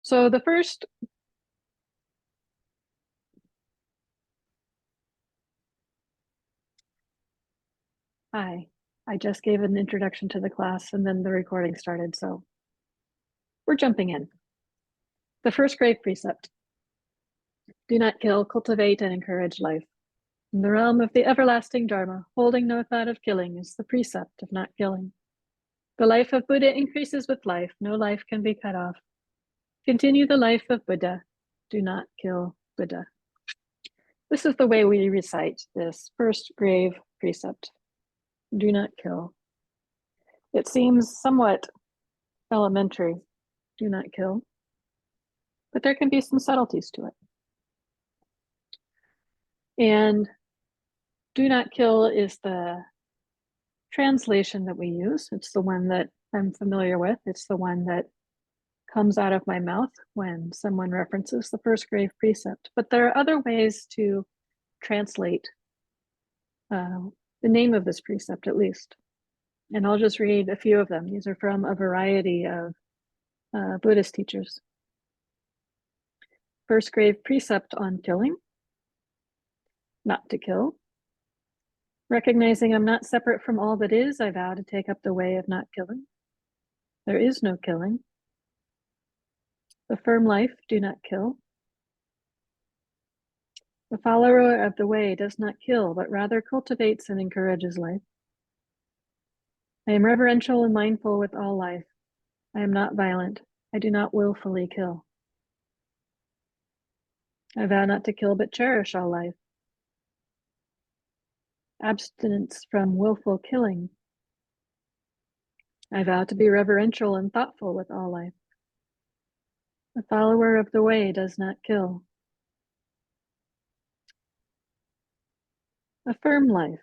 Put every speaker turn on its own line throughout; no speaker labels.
So the first, hi, I just gave an introduction to the class and then the recording started, so we're jumping in. The first grave precept: do not kill, cultivate, and encourage life. In the realm of the everlasting Dharma, holding no thought of killing is the precept of not killing. The life of Buddha increases with life. No life can be cut off. Continue the life of Buddha. Do not kill Buddha. This is the way we recite this first grave precept. Do not kill. It seems somewhat elementary. Do not kill. But there can be some subtleties to it. And do not kill is the translation that we use. It's the one that I'm familiar with. It's the one that comes out of my mouth when someone references the first grave precept. But there are other ways to translate the name of this precept, at least. And I'll just read a few of them. These are from a variety of Buddhist teachers. First grave precept on killing: not to kill. Recognizing I'm not separate from all that is, I vow to take up the way of not killing. There is no killing. The firm life: do not kill. The follower of the way does not kill, but rather cultivates and encourages life. I am reverential and mindful with all life. I am not violent. I do not willfully kill. I vow not to kill, but cherish all life. Abstinence from willful killing. I vow to be reverential and thoughtful with all life. The follower of the way does not kill. A firm life.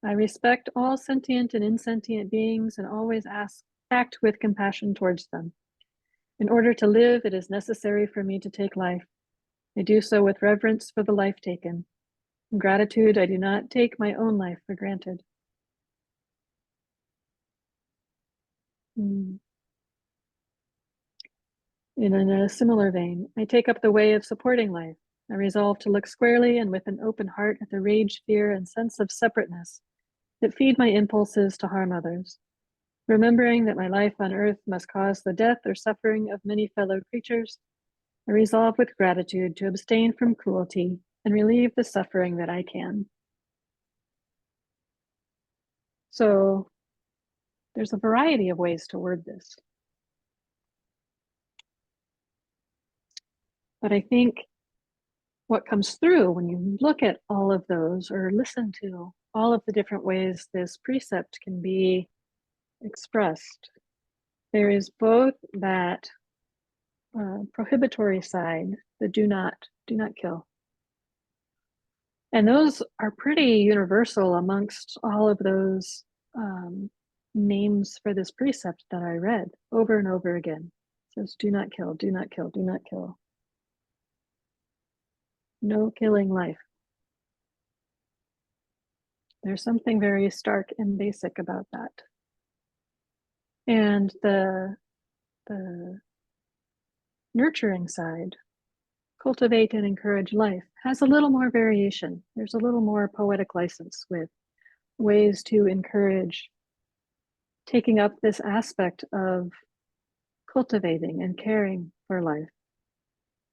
I respect all sentient and insentient beings and always act with compassion towards them. In order to live, it is necessary for me to take life. I do so with reverence for the life taken. In gratitude, I do not take my own life for granted. In a similar vein, I take up the way of supporting life. I resolve to look squarely and with an open heart at the rage, fear, and sense of separateness that feed my impulses to harm others. Remembering that my life on earth must cause the death or suffering of many fellow creatures, I resolve with gratitude to abstain from cruelty and relieve the suffering that I can. So there's a variety of ways to word this. But I think what comes through when you look at all of those or listen to all of the different ways this precept can be expressed, there is both that prohibitory side, the do not kill. And those are pretty universal amongst all of those names for this precept that I read over and over again. It says, do not kill, do not kill, do not kill. No killing life. There's something very stark and basic about that. And the nurturing side, cultivate and encourage life, has a little more variation. There's a little more poetic license with ways to encourage taking up this aspect of cultivating and caring for life.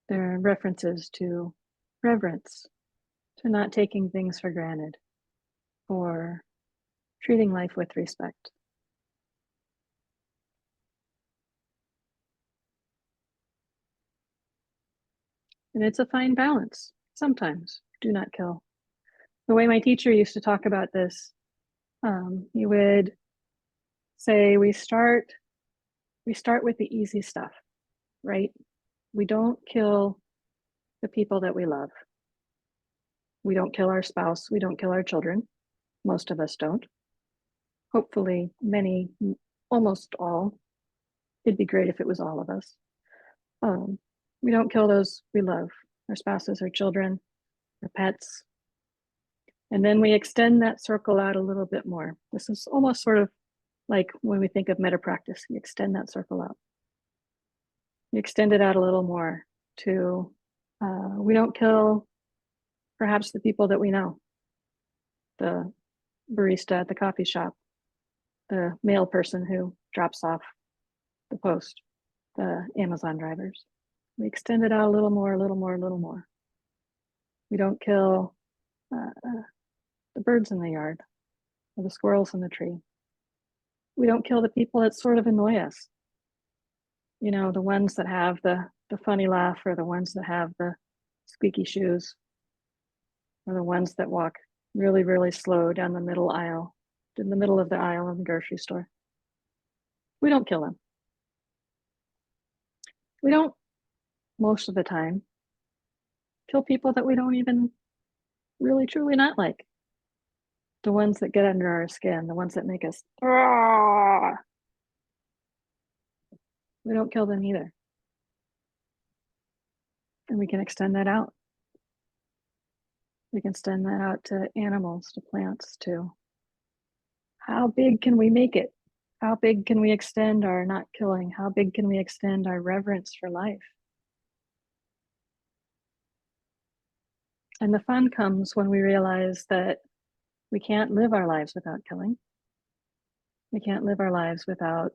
There are references to reverence, to not taking things for granted, or treating life with respect. And it's a fine balance. Sometimes do not kill. The way my teacher used to talk about this, he would say, we start with the easy stuff, right? We don't kill the people that we love. We don't kill our spouse. We don't kill our children. Most of us don't. Hopefully, many, almost all. It'd be great if it was all of us. We don't kill those we love, our spouses, our children, our pets. And then we extend that circle out a little bit more. This is almost sort of like when we think of meta practice, we extend that circle out. You extend it out a little more to, we don't kill perhaps the people that we know, the barista at the coffee shop, the mail person who drops off the post, the Amazon drivers. We extend it out a little more, a little more, a little more. We don't kill the birds in the yard or the squirrels in the tree. We don't kill the people that sort of annoy us. You know, the ones that have the funny laugh, or the ones that have the squeaky shoes, or the ones that walk really, really slow down the middle aisle, in the middle of the aisle in the grocery store. We don't kill them. We don't, most of the time, kill people that we don't even really truly not like. The ones that get under our skin, the ones that make us, "Argh!" We don't kill them either. And we can extend that out. We can extend that out to animals, to plants, to how big can we make it? How big can we extend our not killing? How big can we extend our reverence for life? And the fun comes when we realize that we can't live our lives without killing. We can't live our lives without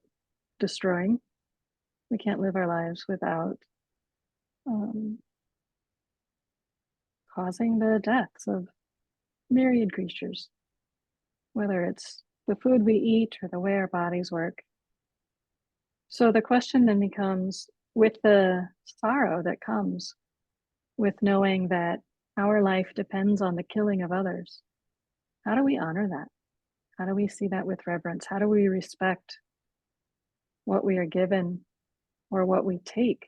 destroying. We can't live our lives without causing the deaths of myriad creatures, whether it's the food we eat or the way our bodies work. So the question then becomes, with the sorrow that comes with knowing that our life depends on the killing of others, how do we honor that? How do we see that with reverence? How do we respect what we are given or what we take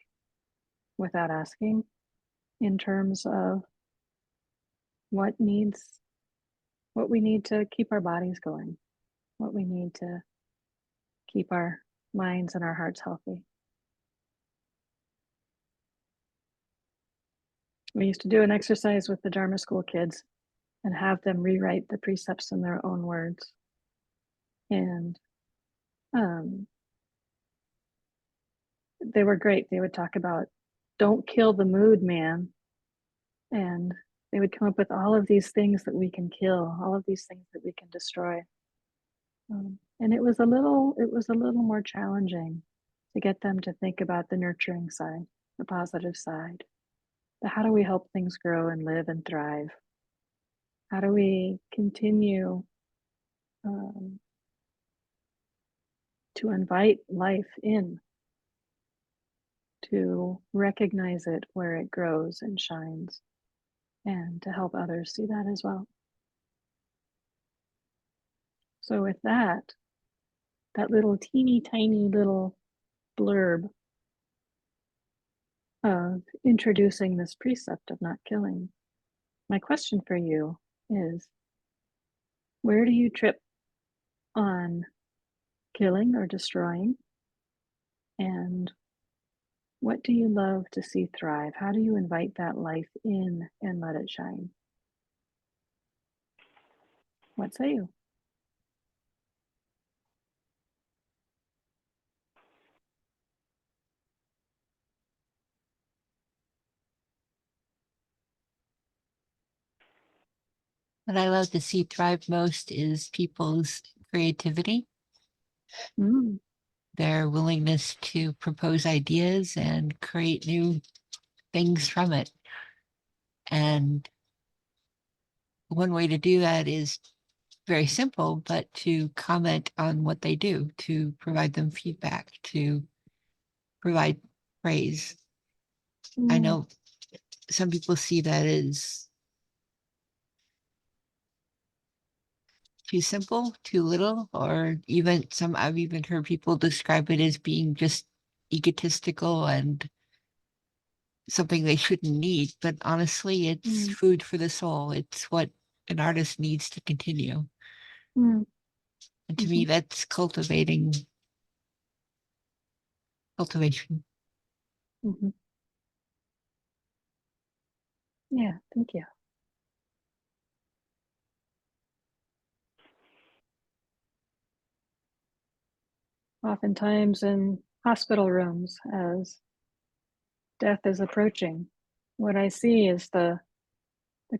without asking, in terms of what we need to keep our bodies going, what we need to keep our minds and our hearts healthy? We used to do an exercise with the Dharma school kids and have them rewrite the precepts in their own words. And they were great. They would talk about, don't kill the mood, man. And they would come up with all of these things that we can kill, all of these things that we can destroy. And it was a little more challenging to get them to think about the nurturing side, the positive side. The how do we help things grow and live and thrive? How do we continue to invite life in, to recognize it where it grows and shines, and to help others see that as well? So with that little teeny tiny little blurb of introducing this precept of not killing, my question for you is, where do you trip on killing or destroying? And what do you love to see thrive? How do you invite that life in and let it shine? What say you?
What I love to see thrive most is people's creativity,
Mm.
their willingness to propose ideas and create new things from it. And one way to do that is very simple, but to comment on what they do, to provide them feedback, to provide praise. I
Mm.
know some people see that as too simple, too little, or even I've even heard people describe it as being just egotistical and something they shouldn't need. But honestly, it's
Mm.
food for the soul. It's what an artist needs to continue.
Mm.
And to me,
Mm-hmm.
that's cultivation.
Mm-hmm. Yeah, thank you. Oftentimes in hospital rooms, as death is approaching, what I see is the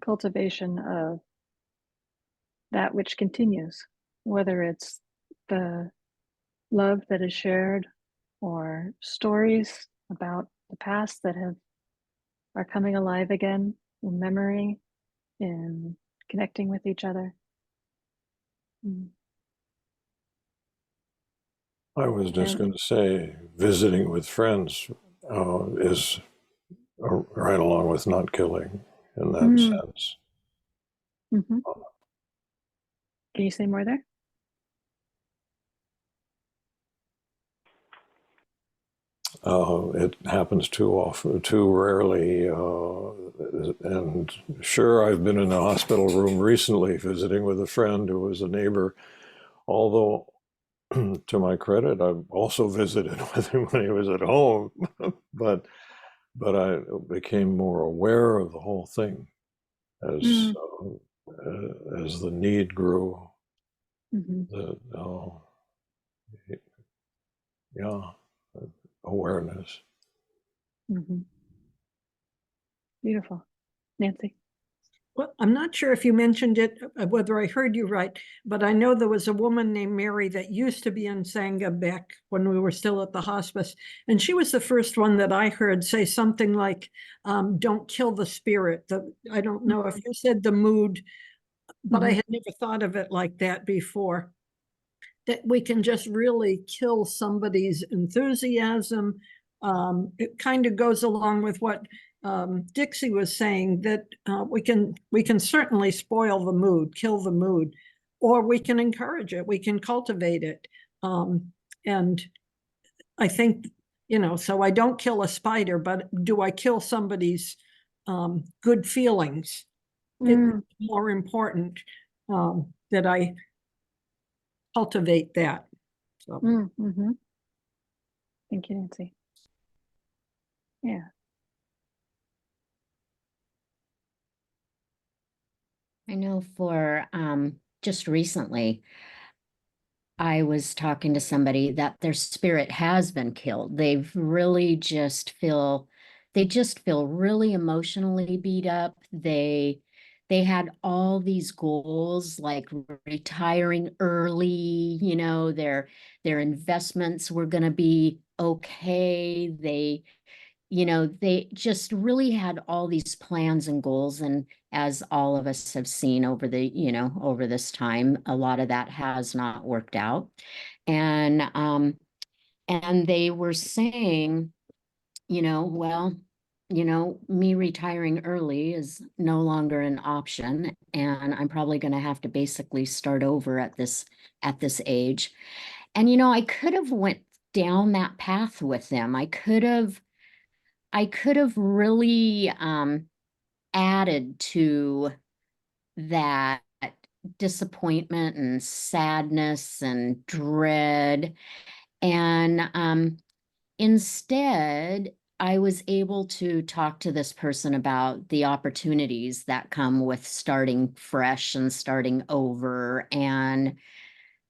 cultivation of that which continues, whether it's the love that is shared or stories about the past that are coming alive again in memory, in connecting with each other.
I was just going to say, visiting with friends is right along with not killing in that sense.
Mm-hmm. Can you say more there?
It happens too often, too rarely. And sure, I've been in a hospital room recently visiting with a friend who was a neighbor, although to my credit, I've also visited with him when he was at home, but I became more aware of the whole thing as the need grew. Yeah, awareness.
Beautiful. Nancy?
Well, I'm not sure if you mentioned it, whether I heard you right, but I know there was a woman named Mary that used to be in Sangha back when we were still at the hospice. And she was the first one that I heard say something like, don't kill the spirit. I don't know if you said the mood, but I had never thought of it like that before. That we can just really kill somebody's enthusiasm. It kind of goes along with what Dixie was saying, that we can certainly spoil the mood, kill the mood, or we can encourage it, we can cultivate it. And I think, so I don't kill a spider, but do I kill somebody's good feelings? It's more important that I cultivate that. So.
Thank you, Nancy. Yeah.
I know for just recently, I was talking to somebody that their spirit has been killed. They've really they just feel really emotionally beat up. They had all these goals like retiring early, their investments were going to be okay. They just really had all these plans and goals. And as all of us have seen over over this time, a lot of that has not worked out. And they were saying, well, me retiring early is no longer an option. And I'm probably going to have to basically start over at this age. And, I could have went down that path with them. I could have really added to that disappointment and sadness and dread. And instead, I was able to talk to this person about the opportunities that come with starting fresh and starting over, and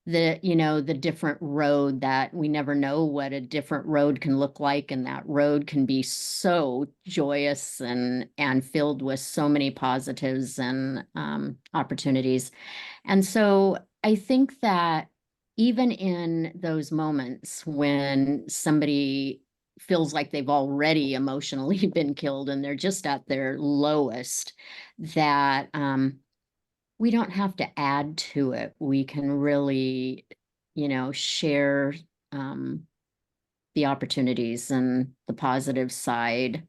the different road that we never know what a different road can look like. And that road can be so joyous and filled with so many positives and opportunities. And so I think that even in those moments when somebody feels like they've already emotionally been killed and they're just at their lowest, that we don't have to add to it. We can really, share the opportunities and the positive side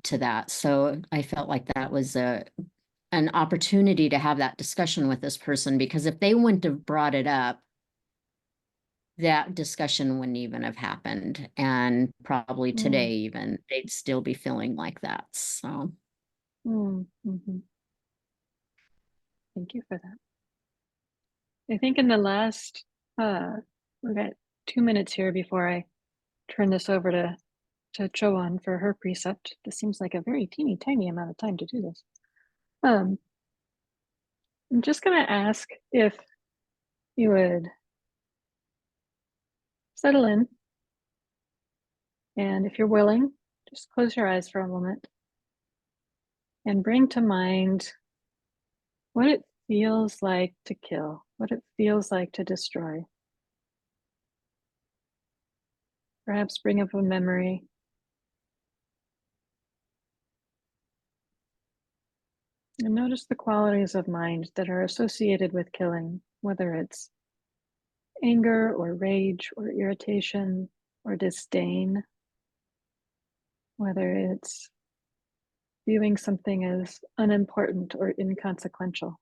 to that. So I felt like that was an opportunity to have that discussion with this person, because if they wouldn't have brought it up, that discussion wouldn't even have happened. And probably today, even, they'd still be feeling like that. So.
Thank you for that. I think in the last, we've got 2 minutes here before I turn this over to Choan for her precept. This seems like a very teeny tiny amount of time to do this. I'm just going to ask if you would settle in, and if you're willing, Just close your eyes for a moment and bring to mind what it feels like to kill, what it feels like to destroy. Perhaps bring up a memory. And notice the qualities of mind that are associated with killing, whether it's anger or rage or irritation or disdain, whether it's viewing something as unimportant or inconsequential.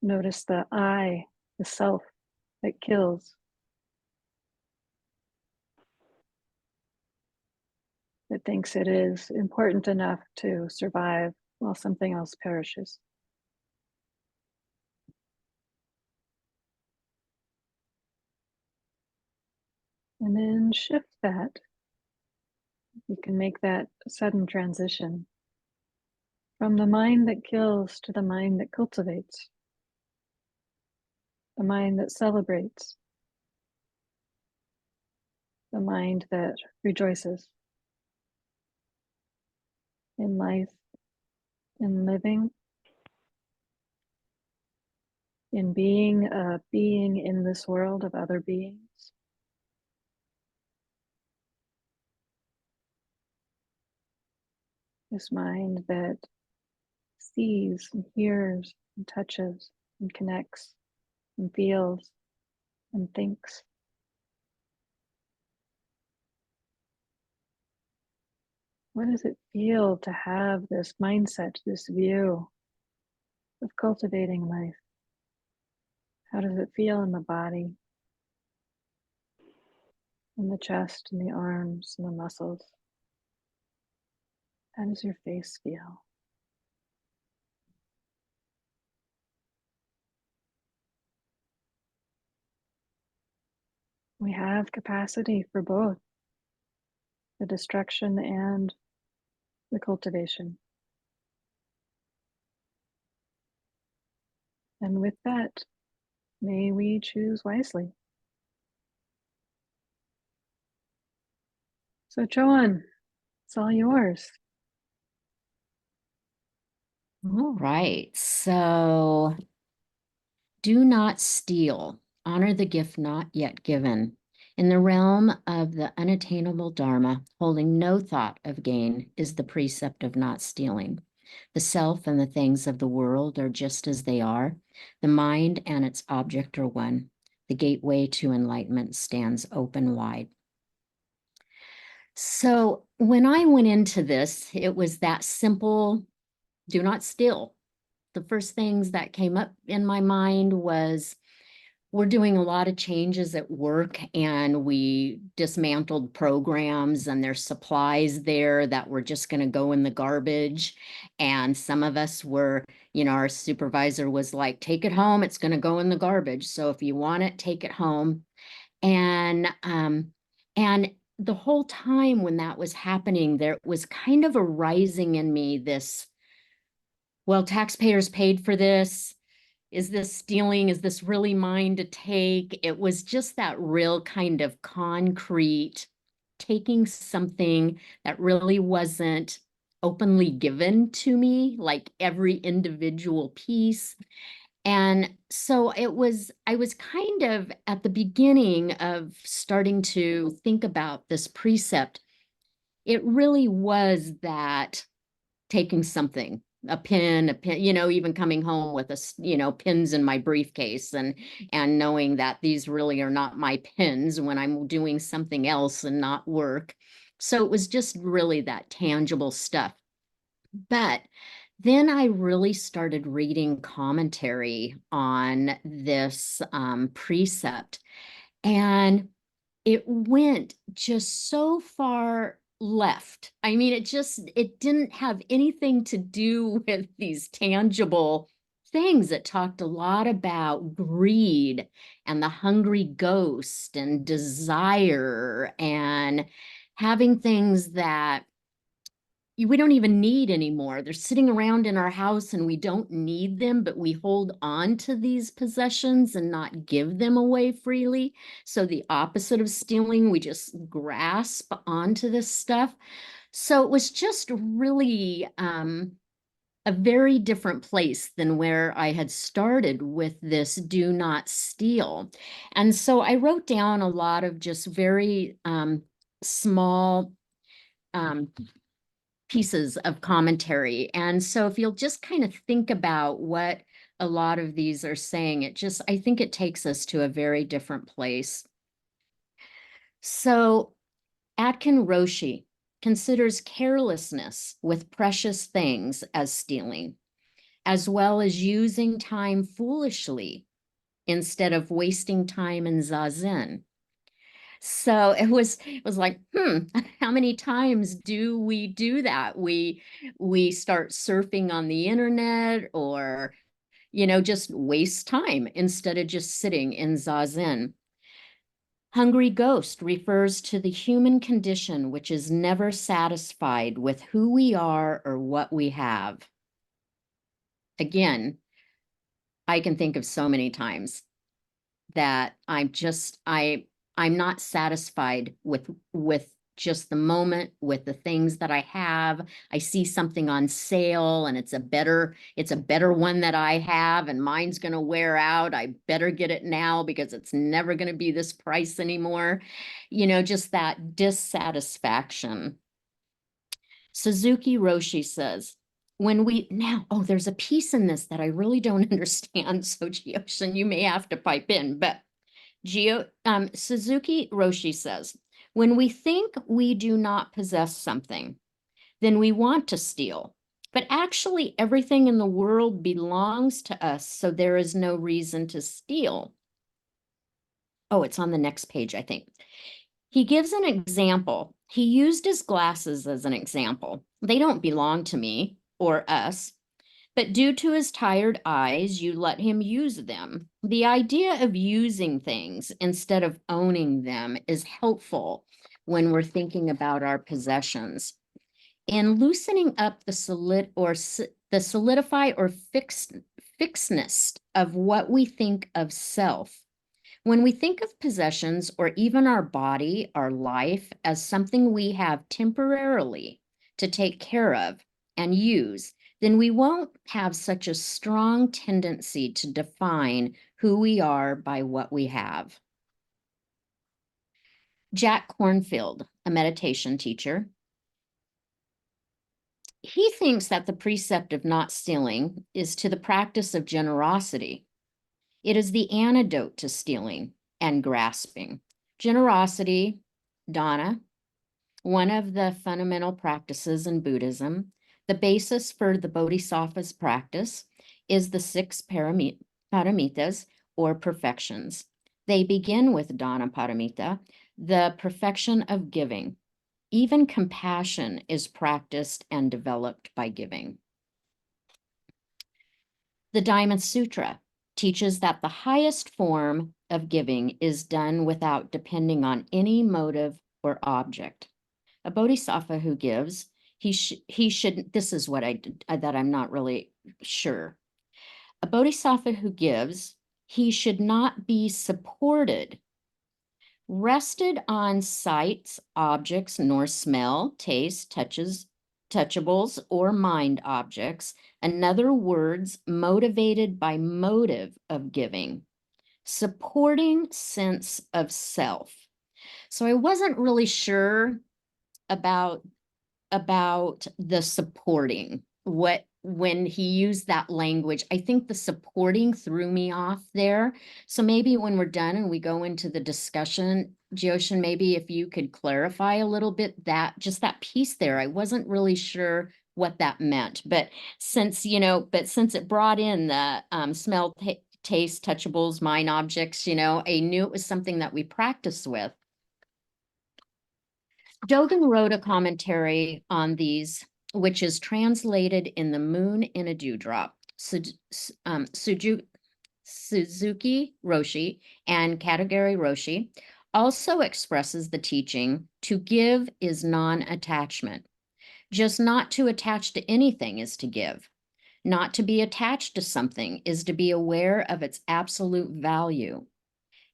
Notice the I, the self that kills, that thinks it is important enough to survive while something else perishes. And then shift that. You can make that sudden transition from the mind that kills to the mind that cultivates, the mind that celebrates, the mind that rejoices in life, in living, in being a being in this world of other beings. This mind that sees and hears and touches and connects and feels and thinks. What does it feel to have this mindset, this view of cultivating life? How does it feel in the body, in the chest, in the arms, in the muscles? How does your face feel? We have capacity for both the destruction and the cultivation. And with that, may we choose wisely. So, Choan, it's all yours.
All right, so do not steal. Honor the gift not yet given. In the realm of the unattainable Dharma, holding no thought of gain is the precept of not stealing. The self and the things of the world are just as they are. The mind and its object are one. The gateway to enlightenment stands open wide. So when I went into this, it was that simple, do not steal. The first things that came up in my mind was we're doing a lot of changes at work and we dismantled programs and there's supplies there that were just going to go in the garbage. And some of us were, our supervisor was like, take it home, it's going to go in the garbage. So if you want it, take it home. And the whole time when that was happening, there was kind of arising in me this, well, taxpayers paid for this. Is this stealing? Is this really mine to take? It was just that real kind of concrete, taking something that really wasn't openly given to me, like every individual piece. And so I was kind of at the beginning of starting to think about this precept. It really was that taking something, a pin, even coming home with pins in my briefcase and knowing that these really are not my pins when I'm doing something else and not work. So it was just really that tangible stuff. But then I really started reading commentary on this precept, and it went just so far left. I mean, it didn't have anything to do with these tangible things. It talked a lot about greed and the hungry ghost and desire and having things that we don't even need anymore. They're sitting around in our house and we don't need them, but we hold on to these possessions and not give them away freely. So the opposite of stealing, we just grasp onto this stuff. So it was just really a very different place than where I had started with this do not steal. And so I wrote down a lot of just very small pieces of commentary. And so if you'll just kind of think about what a lot of these are saying, I think it takes us to a very different place. So Atkin Roshi considers carelessness with precious things as stealing, as well as using time foolishly instead of wasting time in zazen. So it was like, how many times do we do that? We start surfing on the internet, or just waste time instead of just sitting in zazen. Hungry ghost refers to the human condition which is never satisfied with who we are or what we have. Again, I can think of so many times that I'm not satisfied with just the moment, with the things that I have. I see something on sale and it's a better one that I have, and mine's going to wear out. I better get it now because it's never going to be this price anymore. Just that dissatisfaction. Suzuki Roshi says, there's a piece in this that I really don't understand. So Jyoshin, you may have to pipe in, but Suzuki Roshi says, when we think we do not possess something, then we want to steal. But actually, everything in the world belongs to us, so there is no reason to steal. Oh, it's on the next page, I think. He gives an example. He used his glasses as an example. They don't belong to me or us. But due to his tired eyes, you let him use them. The idea of using things instead of owning them is helpful when we're thinking about our possessions. In loosening up the solidify or fixedness of what we think of self, when we think of possessions or even our body, our life, as something we have temporarily to take care of and use, then we won't have such a strong tendency to define who we are by what we have. Jack Cornfield, a meditation teacher, he thinks that the precept of not stealing is to the practice of generosity. It is the antidote to stealing and grasping. Generosity, dana, one of the fundamental practices in Buddhism, the basis for the Bodhisattva's practice, is the 6 paramitas, or perfections. They begin with dana paramita, the perfection of giving. Even compassion is practiced and developed by giving. The Diamond Sutra teaches that the highest form of giving is done without depending on any motive or object. A bodhisattva who gives, he should, this is what that I'm not really sure. A bodhisattva who gives, he should not be supported, rested on sights, objects, nor smell, taste, touchables, or mind objects. In other words, motivated by motive of giving, supporting sense of self. So I wasn't really sure about the supporting, when he used that language. I think the supporting threw me off there. So maybe when we're done and we go into the discussion, Jyoshin, maybe if you could clarify a little bit just that piece there. I wasn't really sure what that meant, but since it brought in the smell, taste, touchables, mind objects, I knew it was something that we practice with. Dogen wrote a commentary on these, which is translated in The Moon in a Dewdrop. Suzuki Roshi and Katagiri Roshi also expresses the teaching to give is non-attachment. Just not to attach to anything is to give. Not to be attached to something is to be aware of its absolute value.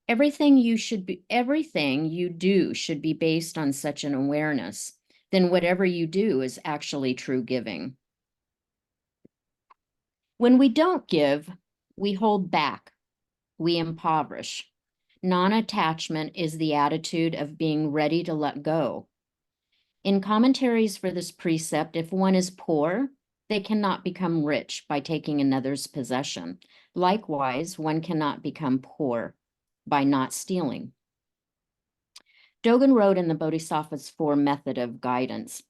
Everything you do should be based on such an awareness. Then whatever you do is actually true giving. When we don't give, we hold back, we impoverish. Non-attachment is the attitude of being ready to let go. In commentaries for this precept, if one is poor, they cannot become rich by taking another's possession. Likewise, one cannot become poor by not stealing. Dogen wrote in the Bodhisattva's Four Method of Guidance,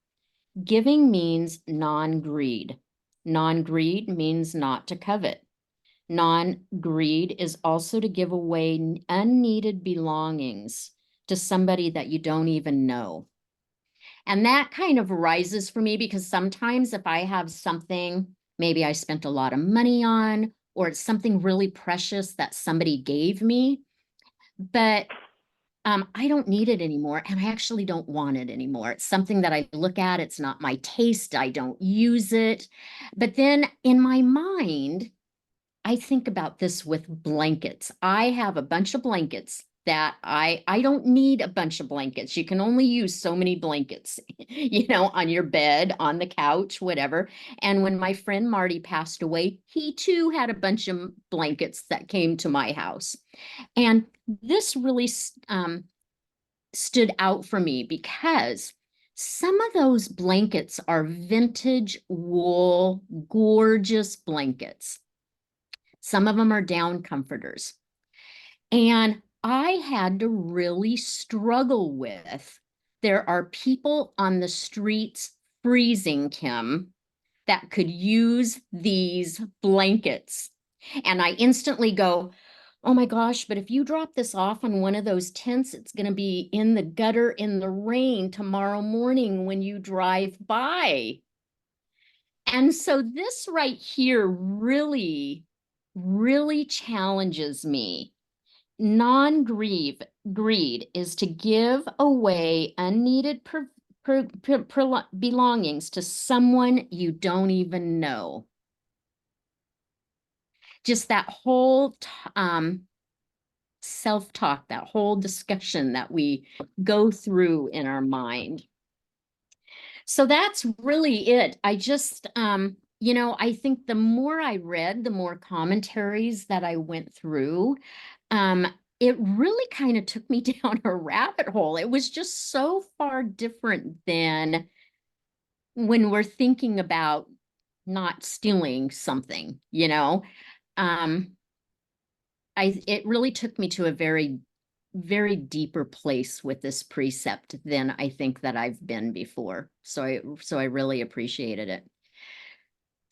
giving means non-greed. Non-greed means not to covet. Non-greed is also to give away unneeded belongings to somebody that you don't even know. And that kind of rises for me because sometimes if I have something, maybe I spent a lot of money on, or it's something really precious that somebody gave me, but I don't need it anymore, and I actually don't want it anymore. It's something that I look at, it's not my taste, I don't use it. But then in my mind, I think about this with blankets. I have a bunch of blankets that I don't need a bunch of blankets. You can only use so many blankets, on your bed, on the couch, whatever. And when my friend Marty passed away, he too had a bunch of blankets that came to my house. And this really stood out for me because some of those blankets are vintage wool, gorgeous blankets. Some of them are down comforters. And I had to really struggle with, there are people on the streets freezing, Kim, that could use these blankets. And I instantly go, oh my gosh, but if you drop this off on one of those tents, it's going to be in the gutter in the rain tomorrow morning when you drive by. And so this right here really, really challenges me. Non-greed is to give away unneeded belongings to someone you don't even know. Just that whole self-talk, that whole discussion that we go through in our mind. So that's really it. I just, I think the more I read, the more commentaries that I went through, it really kind of took me down a rabbit hole. It was just so far different than when we're thinking about not stealing something, it really took me to a very, very deeper place with this precept than I think that I've been before. So I really appreciated it.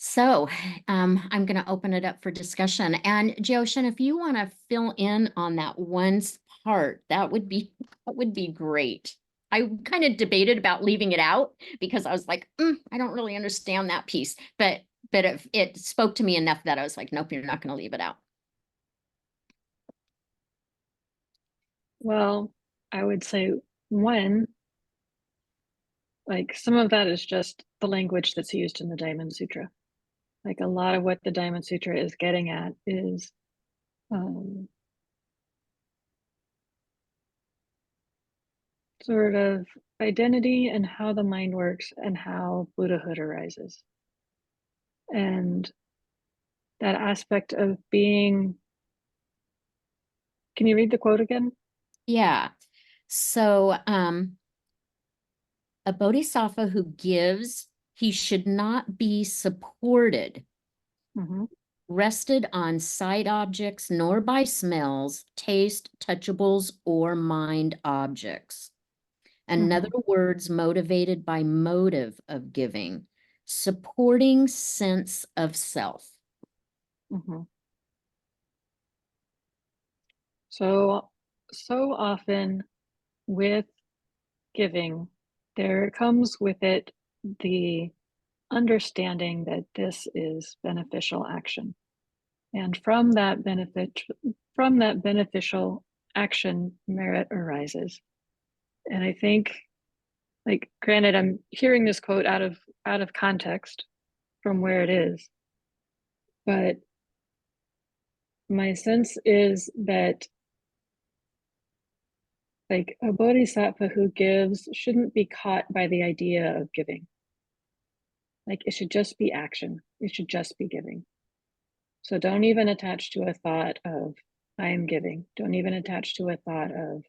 So I'm going to open it up for discussion. And Jyoshin, if you want to fill in on that one part, that would be great. I kind of debated about leaving it out because I was like, I don't really understand that piece. But it spoke to me enough that I was like, nope, you're not going to leave it out.
Well, I would say one, like some of that is just the language that's used in the Diamond Sutra. Like a lot of what the Diamond Sutra is getting at is sort of identity and how the mind works and how Buddhahood arises. And that aspect of being, can you read the quote again?
Yeah. So a bodhisattva who gives, he should not be supported, rested on sight objects, nor by smells, taste, touchables, or mind objects. In other words, motivated by motive of giving, supporting sense of self.
So often with giving, there comes with it the understanding that this is beneficial action. And from that beneficial action, merit arises. And I think Like, granted, I'm hearing this quote out of context from where it is, but my sense is that like a bodhisattva who gives shouldn't be caught by the idea of giving. Like, it should just be action. It should just be giving. So don't even attach to a thought of I am giving. Don't even attach to a thought of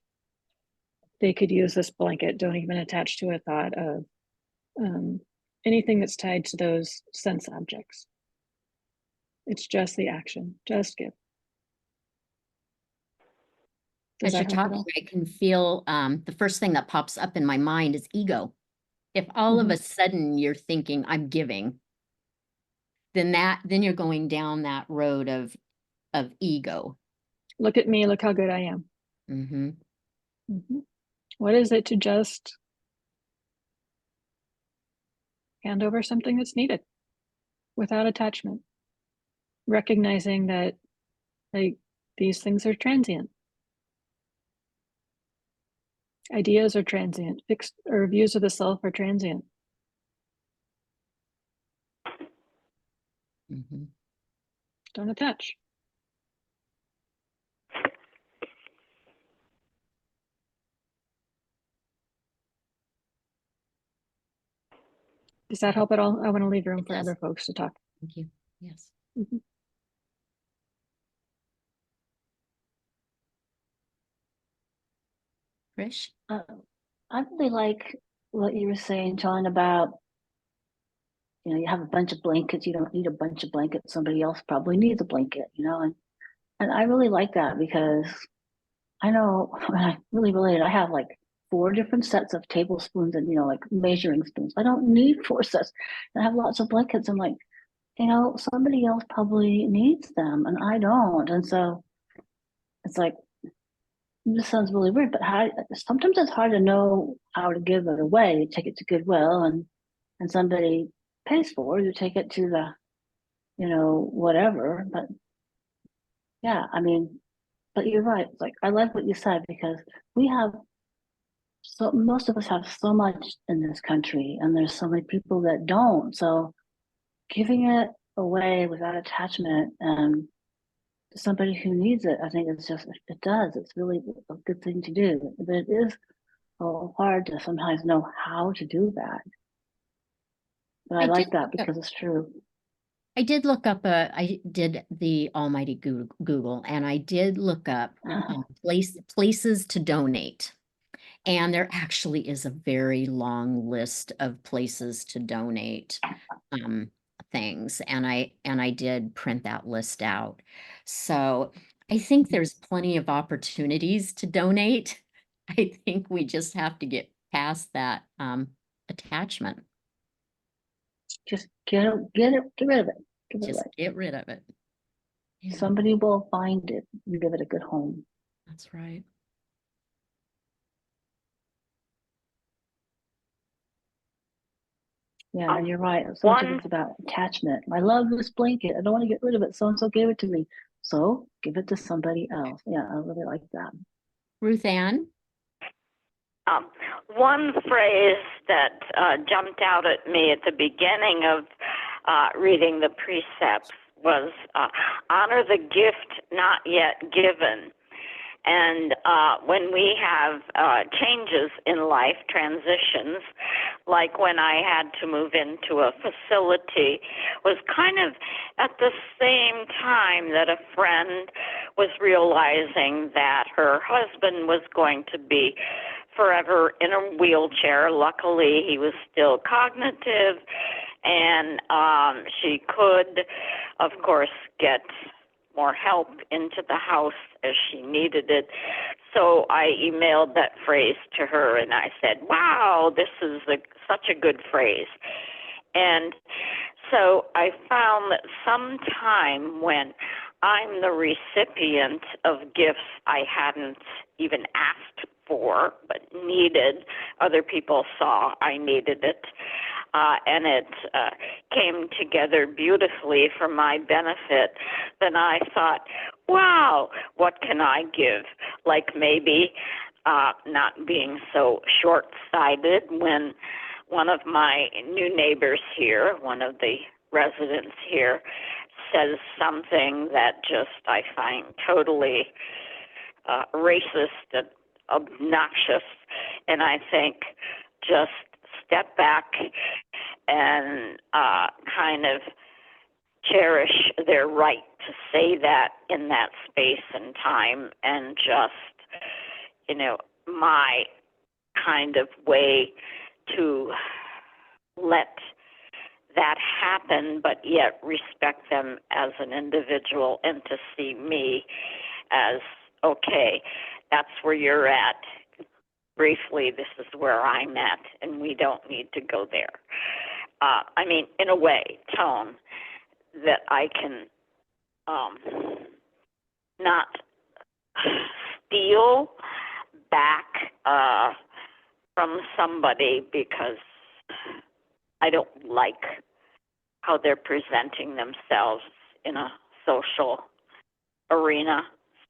they could use this blanket. Don't even attach to a thought of anything that's tied to those sense objects. It's just the action. Just give. Does
As you're
that help at
talking,
all?
I can feel the first thing that pops up in my mind is ego. If all of
Mhm.
a sudden you're thinking I'm giving, then you're going down that road of ego.
Look at me. Look how good I am.
Mm-hmm.
Mhm. What is it to just hand over something that's needed without attachment? Recognizing that like these things are transient. Ideas are transient. Fixed or views of the self are transient.
Mm-hmm.
Don't attach. Does that help at all? I want to leave room for
does.
other folks to talk.
Thank you. Yes.
Mhm.
Trish?
I really like what you were saying, John, about, you have a bunch of blankets, you don't need a bunch of blankets, somebody else probably needs a blanket, and I really like that because I know when I really relate, I have like 4 different sets of tablespoons and, like measuring spoons. I don't need 4 sets. I have lots of blankets. I'm like, somebody else probably needs them and I don't. And so it's like, this sounds really weird, but sometimes it's hard to know how to give it away. You take it to Goodwill and somebody pays for it. You take it to the, whatever. But yeah, I mean, but you're right. Like, I like what you said because we have most of us have so much in this country and there's so many people that don't. So giving it away without attachment to somebody who needs it, I think it's really a good thing to do. But it is hard to sometimes know how to do that. But I like that because it's true.
I did look up I did the almighty Google, and I did look up places to donate. And there actually is a very long list of places to donate things. And I did print that list out. So I think there's plenty of opportunities to donate. I think we just have to get past that attachment.
Just get rid of it. Give it
Just
away.
get rid of it. Yeah,
Somebody will find it and give it a good home.
that's right.
Yeah, and you're right. Sometimes it's about attachment. I love this blanket. I don't want to get rid of it. So and so gave it to me. So give it to somebody else. Yeah, I really like that.
Ruth Ann?
One phrase that jumped out at me at the beginning of reading the precepts was honor the gift not yet given. And when we have changes in life, transitions, like when I had to move into a facility, was kind of at the same time that a friend was realizing that her husband was going to be forever in a wheelchair. Luckily, he was still cognitive, and she could, of course, get more help into the house as she needed it. So I emailed that phrase to her and I said, wow, this is such a good phrase. And so I found that sometime when I'm the recipient of gifts I hadn't even asked for but needed, other people saw I needed it, and it came together beautifully for my benefit, then I thought, wow, what can I give? Like maybe not being so short-sighted when one of my new neighbors here, one of the residents here, says something that just I find totally racist and obnoxious, and I think just step back and kind of cherish their right to say that in that space and time, and just, you know, my kind of way to let that happen, but yet respect them as an individual and to see me as, okay, that's where you're at. Briefly, this is where I'm at, and we don't need to go there. I mean, in a way, tone that I can not steal back from somebody because I don't like how they're presenting themselves in a social arena.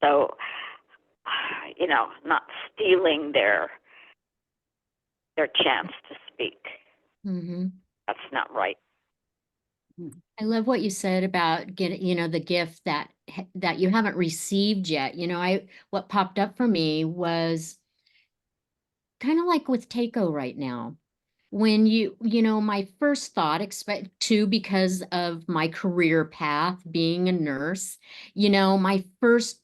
So, you know, not stealing their chance to speak.
Mm-hmm.
That's not right.
I love what you said about getting, you know, the gift that you haven't received yet. You know, what popped up for me was kind of like with Takeo right now. When you know, my first thought, because of my career path, being a nurse, you know, my first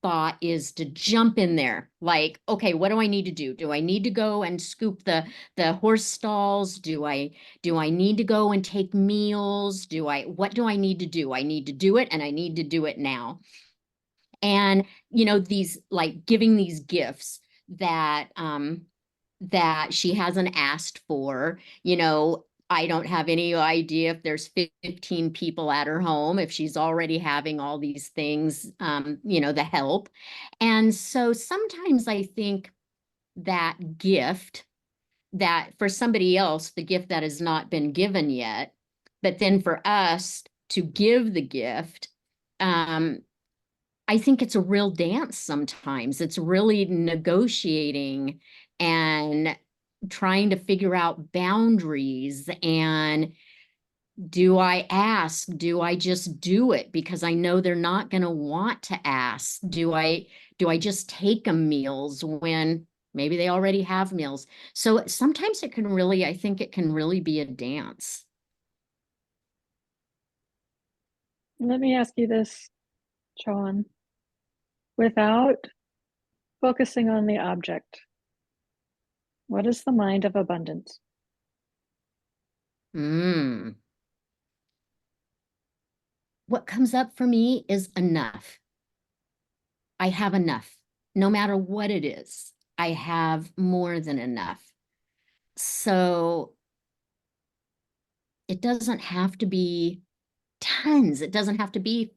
thought is to jump in there. Like, okay, what do I need to do? Do I need to go and scoop the horse stalls? Do I need to go and take meals? What do I need to do? I need to do it, and I need to do it now. And, you know, these, like, giving these gifts that she hasn't asked for, you know, I don't have any idea if there's 15 people at her home, if she's already having all these things, you know, the help. And so sometimes I think that gift, that for somebody else, the gift that has not been given yet, but then for us to give the gift, I think it's a real dance sometimes. It's really negotiating and trying to figure out boundaries. And do I ask? Do I just do it because I know they're not going to want to ask? Do I just take them meals when maybe they already have meals? So sometimes it can really, I think it can really be a dance.
Let me ask you this, Choan. Without focusing on the object, what is the mind of abundance?
What comes up for me is enough. I have enough. No matter what it is, I have more than enough. So it doesn't have to be tons. It doesn't have to be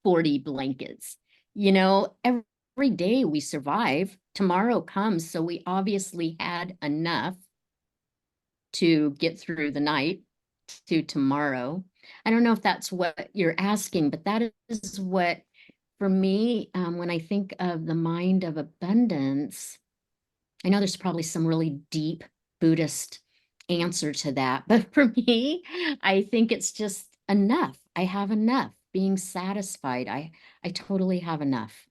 40 blankets. You know, every day we survive. Tomorrow comes, so we obviously had enough to get through the night to tomorrow. I don't know if that's what you're asking, but that is what, for me, when I think of the mind of abundance, I know there's probably some really deep Buddhist answer to that, but for me, I think it's just enough. I have enough, being satisfied. I totally have enough.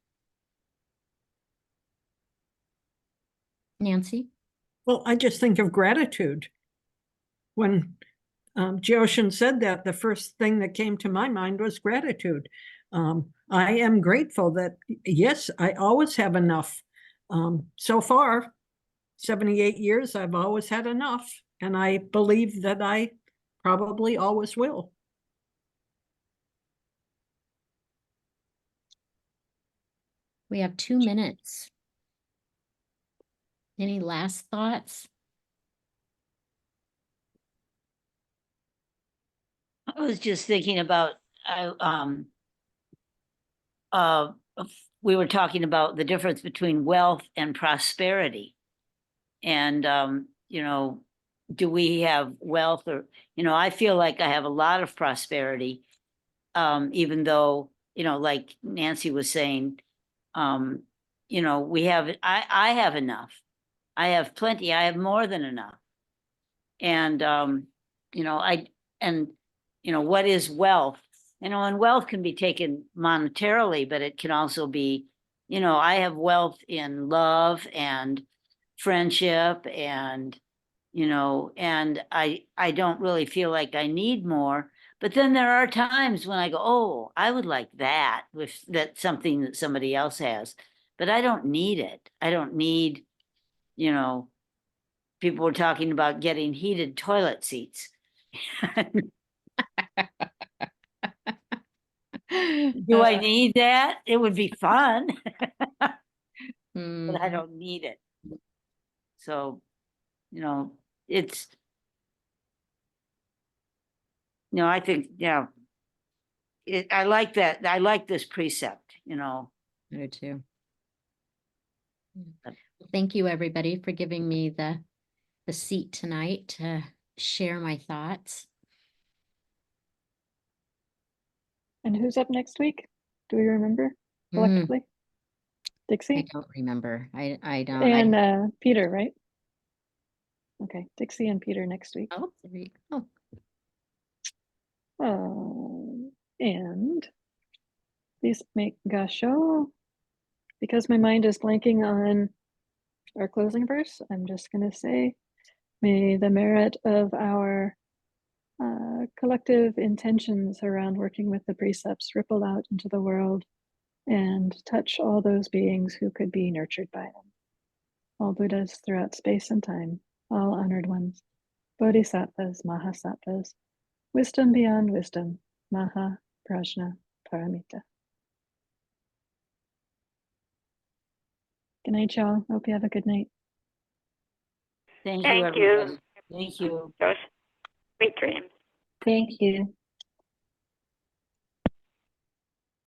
Nancy?
Well, I just think of gratitude. When Jyoshin said that, the first thing that came to my mind was gratitude. I am grateful that, yes, I always have enough. So far, 78 years, I've always had enough, and I believe that I probably always will.
We have 2 minutes. Any last thoughts?
I was just thinking about, we were talking about the difference between wealth and prosperity. And, you know, do we have wealth or, you know, I feel like I have a lot of prosperity, even though, you know, like Nancy was saying, you know, I have enough. I have plenty. I have more than enough. And, you know, you know, what is wealth? You know, and wealth can be taken monetarily, but it can also be, you know, I have wealth in love and friendship and, you know, and I don't really feel like I need more. But then there are times when I go, oh, I would like that, if that's something that somebody else has, but I don't need it. I don't need, you know, people were talking about getting heated toilet seats. Do I need that? It would be fun, but I
Mhm.
don't need it. So, you know, it's, you know, I think, yeah, I like that. I like this precept, you know.
I do too. Thank you, everybody, for giving me the seat tonight to share my thoughts.
And who's up next week? Do we remember
Mm,
collectively?
I
Dixie
don't remember. I don't.
and Peter, right? Okay, Dixie and Peter next week.
Oh, there you go.
And please make gasho. Because my mind is blanking on our closing verse, I'm just going to say, may the merit of our collective intentions around working with the precepts ripple out into the world and touch all those beings who could be nurtured by them. All Buddhas throughout space and time, all honored ones, bodhisattvas, mahasattvas, wisdom beyond wisdom, maha, prajna, paramita. Good night, y'all. Hope you have a good night.
Thank you,
Thank you.
everybody. Thank you.
Those sweet dreams.
Thank you.